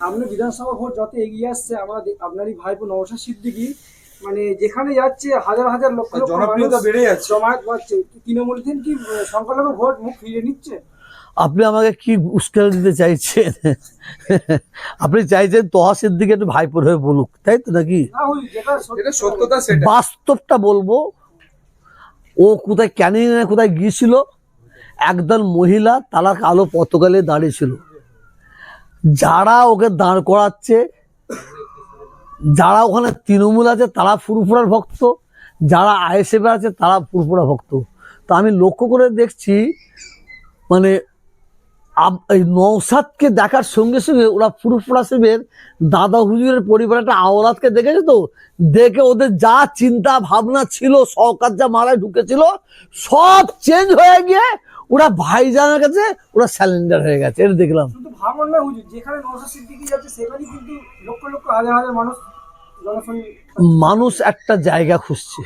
সামনে বিধানসভা ভোট যত এগিয়ে আসছে, আমরা আপনারই ভাইপো নওশাদ সিদ্দিকী মানে যেখানে যাচ্ছে হাজার হাজার লক্ষ লক্ষ জনপ্রিয়তা বেড়ে যাচ্ছে, জমায়েত বাড়ছে। তৃণমূল থেকে কি সংখ্যালঘু ভোট মুখ ফিরিয়ে নিচ্ছে? আপনি আমাকে কি উস্কানি দিতে চাইছেন? আপনি চাইছেন তোহা সিদ্দিকী একটু ভাইপোর হয়ে বলুক, তাই তো নাকি? না, ওই যেটা সত্যতা সেটা। বাস্তবটা বলবো, ও কোথায় ক্যানিংয়ে কোথায় গিয়েছিল, একদল মহিলা তারা কালো পতাকালে দাঁড়িয়েছিল। যারা ওকে দাঁড় করাচ্ছে, যারা ওখানে তৃণমূল আছে তারা ফুরফুরার ভক্ত, যারা আইএসএফ আছে তারা ফুরফুরা ভক্ত। তো আমি লক্ষ্য করে দেখছি, মানে এই নওশাদকে দেখার সঙ্গে সঙ্গে ওরা ফুরফুরা শিবের দাদা হুজুরের পরিবারটা আওলাদকে দেখেছে, তো দেখে ওদের যা চিন্তা ভাবনা ছিল, সরকার যা মারায় ঢুকেছিল সব চেঞ্জ হয়ে গিয়ে ওরা ভাইজানের কাছে ওরা স্যালেন্ডার হয়ে গেছে। এটা দেখলাম। শুধু ভাবুন না হুজুর, যেখানে নওশাদ সিদ্দিকী যাচ্ছে সেখানে কিন্তু লক্ষ লক্ষ হাজার হাজার মানুষ একটা জায়গা খুঁজছে,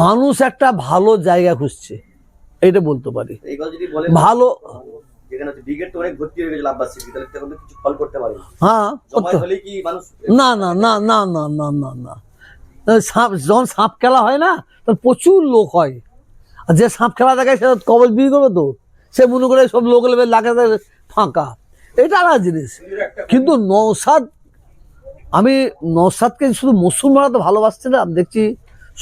মানুষ একটা ভালো জায়গা খুঁজছে, এটা বলতে পারি। ভালো হ্যাঁ, না না না না না না না না, যখন সাপ খেলা হয় না তখন প্রচুর লোক হয়, আর যে সাপ খেলা দেখায় সে কবজ বিক্রি করবে, তো সে মনে করে সব লোক লাগে ফাঁকা, এটা আলাদা জিনিস। কিন্তু নওশাদ, আমি নওশাদকে শুধু মুসলমানরা তো ভালোবাসছে না, আমি দেখছি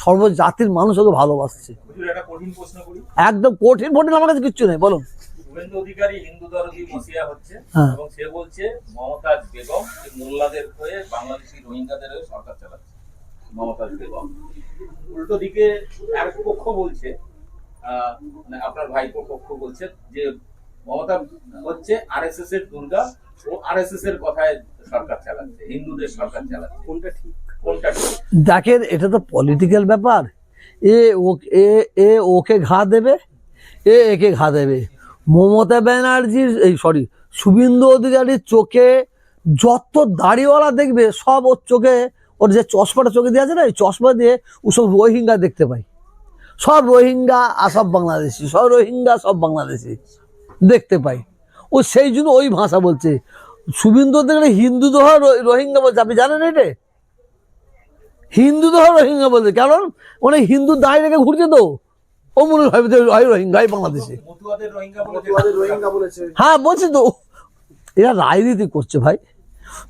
সর্বজাতির মানুষ ওকে ভালোবাসছে। একদম কঠিন কঠিন আমার কাছে কিচ্ছু নেই, বলুন। শুভেন্দু অধিকারী হিন্দু দরদি মসিয়া হচ্ছে এবং সে বলছে মমতাজ বেগম মোল্লাদের হয়ে বাংলাদেশি রোহিঙ্গাদের হয়ে সরকার চালাচ্ছে। মমতাজ বেগম উল্টো দিকে এক পক্ষ বলছে, মানে আপনার ভাইপো পক্ষ বলছে যে মমতা হচ্ছে আরএসএস এর দুর্গা ও আরএসএস এর কথায় সরকার চালাচ্ছে, হিন্দুদের সরকার চালাচ্ছে। কোনটা ঠিক কোনটা ঠিক? দেখেন, এটা তো পলিটিক্যাল ব্যাপার। এ ওকে ঘা দেবে, একে ঘা দেবে। মমতা ব্যানার্জির শুভেন্দু অধিকারীর চোখে যত দাড়িওয়ালা দেখবে সব ওর চোখে, ওর যে চশমাটা চোখে দিয়ে আছে না, এই চশমা দিয়ে ও সব রোহিঙ্গা দেখতে পাই। সব রোহিঙ্গা আর সব বাংলাদেশি, সব রোহিঙ্গা সব বাংলাদেশি দেখতে পাই। ও সেই জন্য ওই ভাষা বলছে। শুভেন্দু অধিকারী হিন্দু দোহ রোহিঙ্গা বলছে, আপনি জানেন এটা? হিন্দু দোহ রোহিঙ্গা বলছে, কারণ অনেক হিন্দু দাঁড়িয়ে রেখে ঘুরছে, তো ও মনে হয় রোহিঙ্গা বাংলাদেশে। রোহিঙ্গা বলেছে। হ্যাঁ বলছে তো, এরা রাজনীতি করছে ভাই।